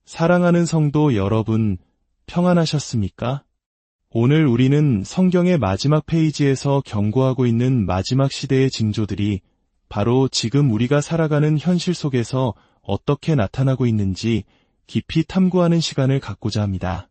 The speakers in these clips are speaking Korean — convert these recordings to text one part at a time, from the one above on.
사랑하는 성도 여러분, 평안하셨습니까? 오늘 우리는 성경의 마지막 페이지에서 경고하고 있는 마지막 시대의 징조들이 바로 지금 우리가 살아가는 현실 속에서 어떻게 나타나고 있는지 깊이 탐구하는 시간을 갖고자 합니다.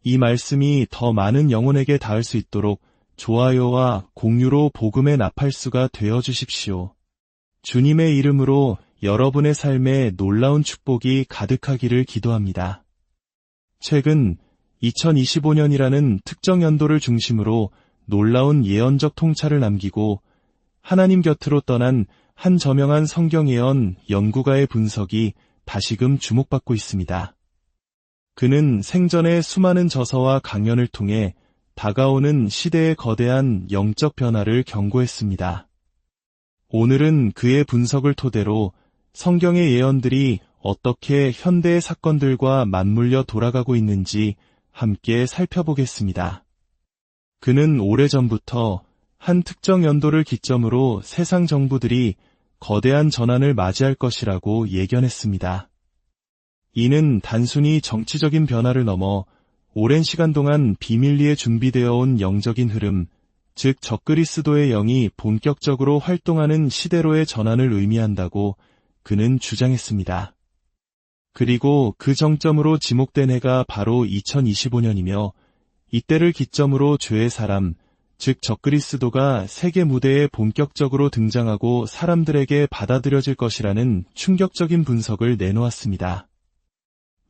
이 말씀이 더 많은 영혼에게 닿을 수 있도록 좋아요와 공유로 복음의 나팔수가 되어 주십시오. 주님의 이름으로 여러분의 삶에 놀라운 축복이 가득하기를 기도합니다. 최근 2025년이라는 특정 연도를 중심으로 놀라운 예언적 통찰을 남기고 하나님 곁으로 떠난 한 저명한 성경 예언 연구가의 분석이 다시금 주목받고 있습니다. 그는 생전에 수많은 저서와 강연을 통해 다가오는 시대의 거대한 영적 변화를 경고했습니다. 오늘은 그의 분석을 토대로 성경의 예언들이 어떻게 현대의 사건들과 맞물려 돌아가고 있는지 함께 살펴보겠습니다. 그는 오래전부터 한 특정 연도를 기점으로 세상 정부들이 거대한 전환을 맞이할 것이라고 예견했습니다. 이는 단순히 정치적인 변화를 넘어 오랜 시간 동안 비밀리에 준비되어 온 영적인 흐름, 즉 적그리스도의 영이 본격적으로 활동하는 시대로의 전환을 의미한다고 그는 주장했습니다. 그리고 그 정점으로 지목된 해가 바로 2025년이며 이때를 기점으로 죄의 사람, 즉 적그리스도가 세계 무대에 본격적으로 등장하고 사람들에게 받아들여질 것이라는 충격적인 분석을 내놓았습니다.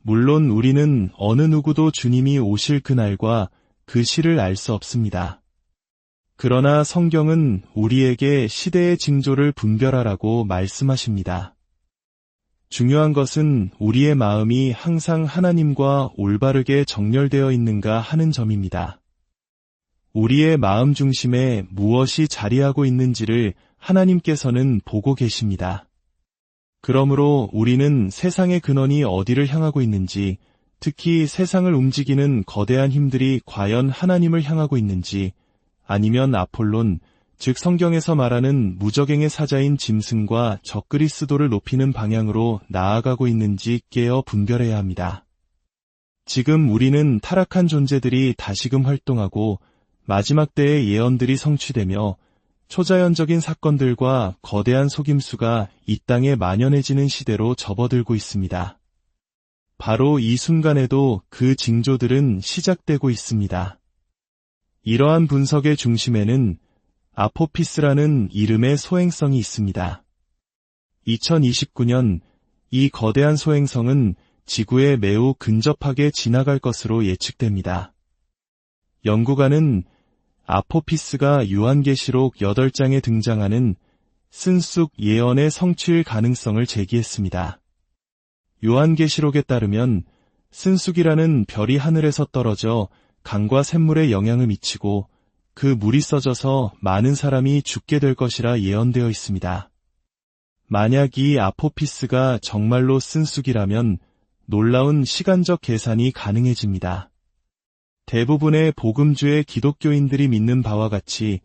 물론 우리는 어느 누구도 주님이 오실 그날과 그 시를 알 수 없습니다. 그러나 성경은 우리에게 시대의 징조를 분별하라고 말씀하십니다. 중요한 것은 우리의 마음이 항상 하나님과 올바르게 정렬되어 있는가 하는 점입니다. 우리의 마음 중심에 무엇이 자리하고 있는지를 하나님께서는 보고 계십니다. 그러므로 우리는 세상의 근원이 어디를 향하고 있는지, 특히 세상을 움직이는 거대한 힘들이 과연 하나님을 향하고 있는지, 아니면 아폴론, 즉 성경에서 말하는 무적행의 사자인 짐승과 적그리스도를 높이는 방향으로 나아가고 있는지 깨어 분별해야 합니다. 지금 우리는 타락한 존재들이 다시금 활동하고 마지막 때의 예언들이 성취되며 초자연적인 사건들과 거대한 속임수가 이 땅에 만연해지는 시대로 접어들고 있습니다. 바로 이 순간에도 그 징조들은 시작되고 있습니다. 이러한 분석의 중심에는 아포피스라는 이름의 소행성이 있습니다. 2029년 이 거대한 소행성은 지구에 매우 근접하게 지나갈 것으로 예측됩니다. 연구가는 아포피스가 요한계시록 8장에 등장하는 쓴쑥 예언의 성취일 가능성을 제기했습니다. 요한계시록에 따르면 쓴쑥이라는 별이 하늘에서 떨어져 강과 샘물에 영향을 미치고 그 물이 써져서 많은 사람이 죽게 될 것이라 예언되어 있습니다. 만약 이 아포피스가 정말로 쓴쑥이라면 놀라운 시간적 계산이 가능해집니다. 대부분의 복음주의 기독교인들이 믿는 바와 같이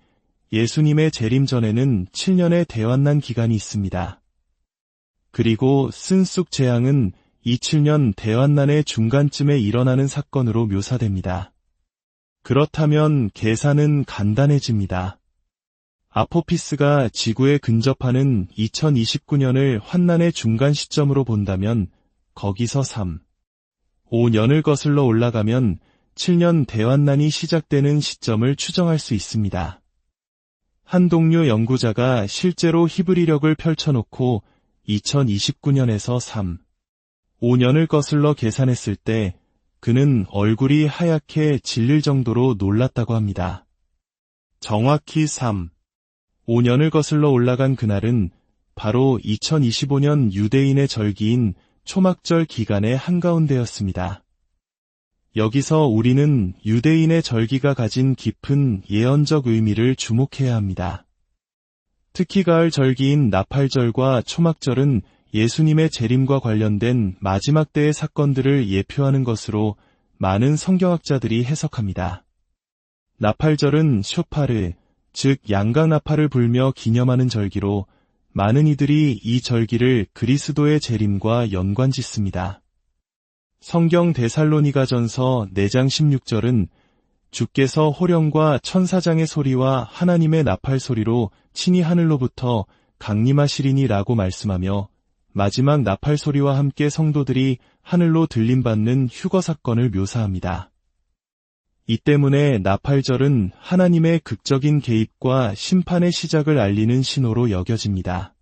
예수님의 재림 전에는 7년의 대환난 기간이 있습니다. 그리고 쓴쑥 재앙은 이 7년 대환난의 중간쯤에 일어나는 사건으로 묘사됩니다. 그렇다면 계산은 간단해집니다. 아포피스가 지구에 근접하는 2029년을 환난의 중간 시점으로 본다면 거기서 5년을 거슬러 올라가면 7년 대환난이 시작되는 시점을 추정할 수 있습니다. 한 동료 연구자가 실제로 히브리력을 펼쳐놓고 2029년에서 5년을 거슬러 계산했을 때 그는 얼굴이 하얗게 질릴 정도로 놀랐다고 합니다. 정확히 5년을 거슬러 올라간 그날은 바로 2025년 유대인의 절기인 초막절 기간의 한가운데였습니다. 여기서 우리는 유대인의 절기가 가진 깊은 예언적 의미를 주목해야 합니다. 특히 가을 절기인 나팔절과 초막절은 예수님의 재림과 관련된 마지막 때의 사건들을 예표하는 것으로 많은 성경학자들이 해석합니다. 나팔절은 쇼파르, 즉 양각나팔을 불며 기념하는 절기로 많은 이들이 이 절기를 그리스도의 재림과 연관짓습니다. 성경 데살로니가전서 4장 16절은 주께서 호령과 천사장의 소리와 하나님의 나팔 소리로 친히 하늘로부터 강림하시리니 라고 말씀하며 마지막 나팔 소리와 함께 성도들이 하늘로 들림받는 휴거 사건을 묘사합니다. 이 때문에 나팔절은 하나님의 극적인 개입과 심판의 시작을 알리는 신호로 여겨집니다.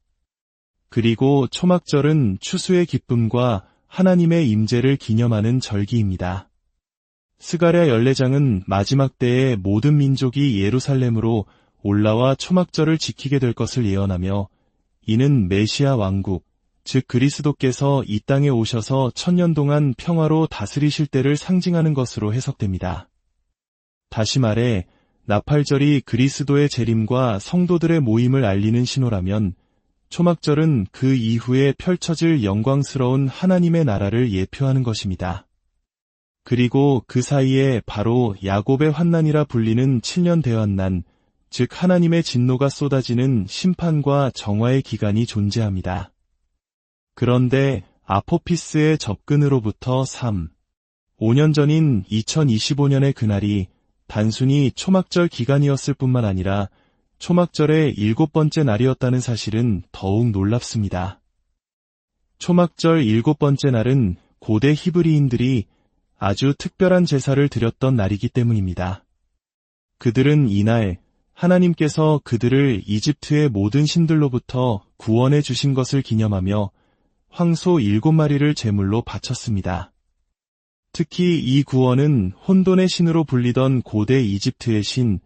그리고 초막절은 추수의 기쁨과 하나님의 임재를 기념하는 절기입니다. 스가랴 14장은 마지막 때에 모든 민족이 예루살렘으로 올라와 초막절을 지키게 될 것을 예언하며 이는 메시아 왕국, 즉 그리스도께서 이 땅에 오셔서 1000년 동안 평화로 다스리실 때를 상징하는 것으로 해석됩니다. 다시 말해 나팔절이 그리스도의 재림과 성도들의 모임을 알리는 신호라면 초막절은 그 이후에 펼쳐질 영광스러운 하나님의 나라를 예표하는 것입니다. 그리고 그 사이에 바로 야곱의 환난이라 불리는 7년 대환난, 즉 하나님의 진노가 쏟아지는 심판과 정화의 기간이 존재합니다. 그런데 아포피스의 접근으로부터 5년 전인 2025년의 그날이 단순히 초막절 기간이었을 뿐만 아니라 초막절의 7번째 날이었다는 사실은 더욱 놀랍습니다. 초막절 7번째 날은 고대 히브리인들이 아주 특별한 제사를 드렸던 날이기 때문입니다. 그들은 이날 하나님께서 그들을 이집트의 모든 신들로부터 구원해 주신 것을 기념하며 황소 7마리를 제물로 바쳤습니다. 특히 이 구원은 혼돈의 신으로 불리던 고대 이집트의 신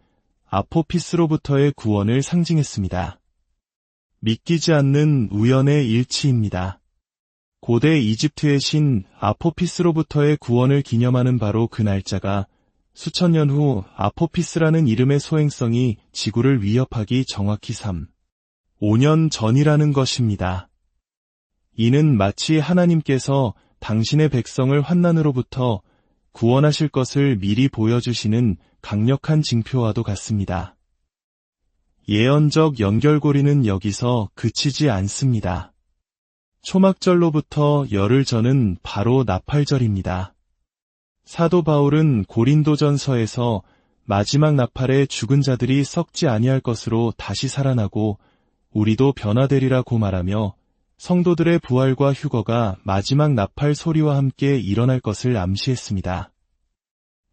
아포피스로부터의 구원을 상징했습니다. 믿기지 않는 우연의 일치입니다. 고대 이집트의 신 아포피스로부터의 구원을 기념하는 바로 그 날짜가 수천 년 후 아포피스라는 이름의 소행성이 지구를 위협하기 정확히 5년 전이라는 것입니다. 이는 마치 하나님께서 당신의 백성을 환난으로부터 구원하실 것을 미리 보여주시는 강력한 징표와도 같습니다. 예언적 연결고리는 여기서 그치지 않습니다. 초막절로부터 열흘 전은 바로 나팔절입니다. 사도 바울은 고린도전서에서 마지막 나팔에 죽은 자들이 썩지 아니할 것으로 다시 살아나고 우리도 변화되리라고 말하며 성도들의 부활과 휴거가 마지막 나팔 소리와 함께 일어날 것을 암시했습니다.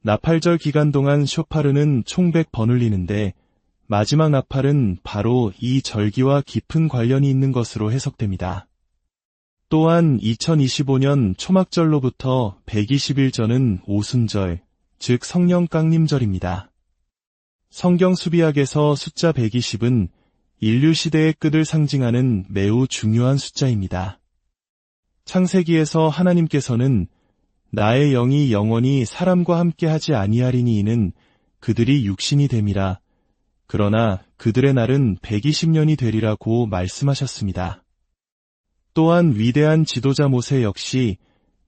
나팔절 기간 동안 쇼파르는 총 100번 울리는데 마지막 나팔은 바로 이 절기와 깊은 관련이 있는 것으로 해석됩니다. 또한 2025년 초막절로부터 120일 전은 오순절, 즉 성령 깡림절입니다. 성경 수비학에서 숫자 120은 인류 시대의 끝을 상징하는 매우 중요한 숫자입니다. 창세기에서 하나님께서는 나의 영이 영원히 사람과 함께 하지 아니하리니 이는 그들이 육신이 됨이라. 그러나 그들의 날은 120년이 되리라고 말씀하셨습니다. 또한 위대한 지도자 모세 역시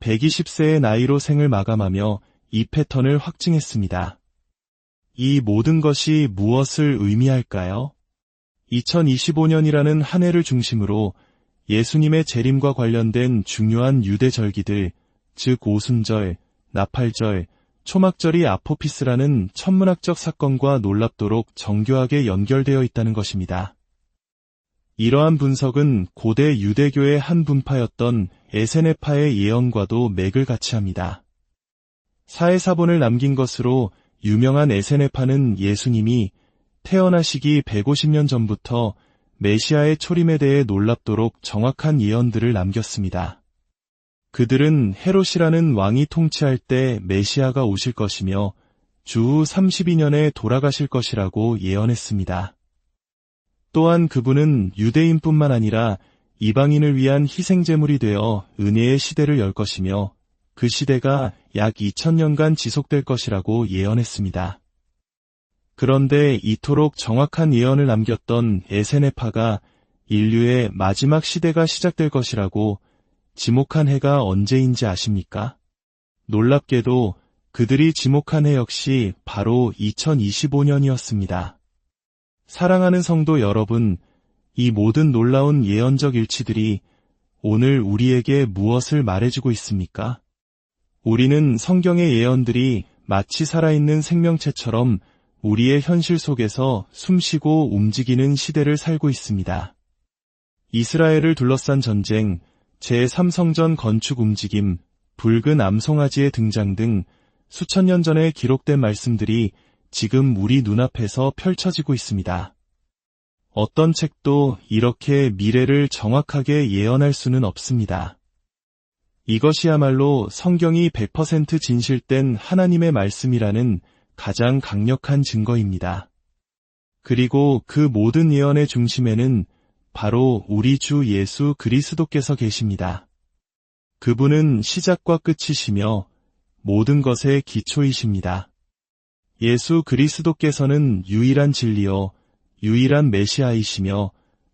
120세의 나이로 생을 마감하며 이 패턴을 확증했습니다. 이 모든 것이 무엇을 의미할까요? 2025년이라는 한 해를 중심으로 예수님의 재림과 관련된 중요한 유대 절기들, 즉 오순절, 나팔절, 초막절이 아포피스라는 천문학적 사건과 놀랍도록 정교하게 연결되어 있다는 것입니다. 이러한 분석은 고대 유대교의 한 분파였던 에세네파의 예언과도 맥을 같이 합니다. 사해사본을 남긴 것으로 유명한 에세네파는 예수님이 태어나시기 150년 전부터 메시아의 초림에 대해 놀랍도록 정확한 예언들을 남겼습니다. 그들은 헤롯이라는 왕이 통치할 때 메시아가 오실 것이며 주후 32년에 돌아가실 것이라고 예언했습니다. 또한 그분은 유대인뿐만 아니라 이방인을 위한 희생제물이 되어 은혜의 시대를 열 것이며 그 시대가 약 2000년간 지속될 것이라고 예언했습니다. 그런데 이토록 정확한 예언을 남겼던 에세네파가 인류의 마지막 시대가 시작될 것이라고 지목한 해가 언제인지 아십니까? 놀랍게도 그들이 지목한 해 역시 바로 2025년이었습니다. 사랑하는 성도 여러분, 이 모든 놀라운 예언적 일치들이 오늘 우리에게 무엇을 말해주고 있습니까? 우리는 성경의 예언들이 마치 살아있는 생명체처럼 우리의 현실 속에서 숨쉬고 움직이는 시대를 살고 있습니다. 이스라엘을 둘러싼 전쟁, 제3성전 건축 움직임, 붉은 암송아지의 등장 등 수천 년 전에 기록된 말씀들이 지금 우리 눈앞에서 펼쳐지고 있습니다. 어떤 책도 이렇게 미래를 정확하게 예언할 수는 없습니다. 이것이야말로 성경이 100% 진실된 하나님의 말씀이라는 가장 강력한 증거입니다. 그리고 그 모든 예언의 중심에는 바로 우리 주 예수 그리스도께서 계십니다. 그분은 시작과 끝이시며 모든 것의 기초이십니다. 예수 그리스도께서는 유일한 진리요, 유일한 메시아이시며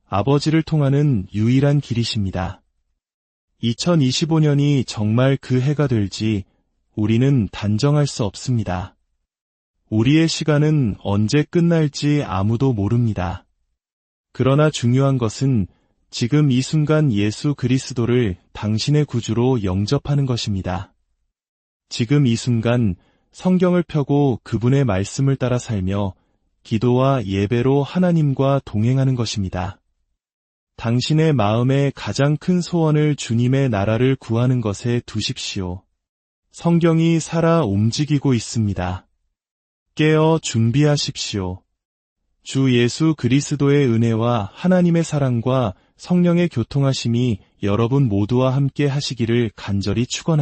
아버지를 통하는 유일한 길이십니다. 2025년이 정말 그 해가 될지 우리는 단정할 수 없습니다. 우리의 시간은 언제 끝날지 아무도 모릅니다. 그러나 중요한 것은 지금 이 순간 예수 그리스도를 당신의 구주로 영접하는 것입니다. 지금 이 순간 성경을 펴고 그분의 말씀을 따라 살며 기도와 예배로 하나님과 동행하는 것입니다. 당신의 마음의 가장 큰 소원을 주님의 나라를 구하는 것에 두십시오. 성경이 살아 움직이고 있습니다. 깨어 준비하십시오. 주 예수 그리스도의 은혜와 하나님의 사랑과 성령의 교통하심이 여러분 모두와 함께 하시기를 간절히 축원합니다.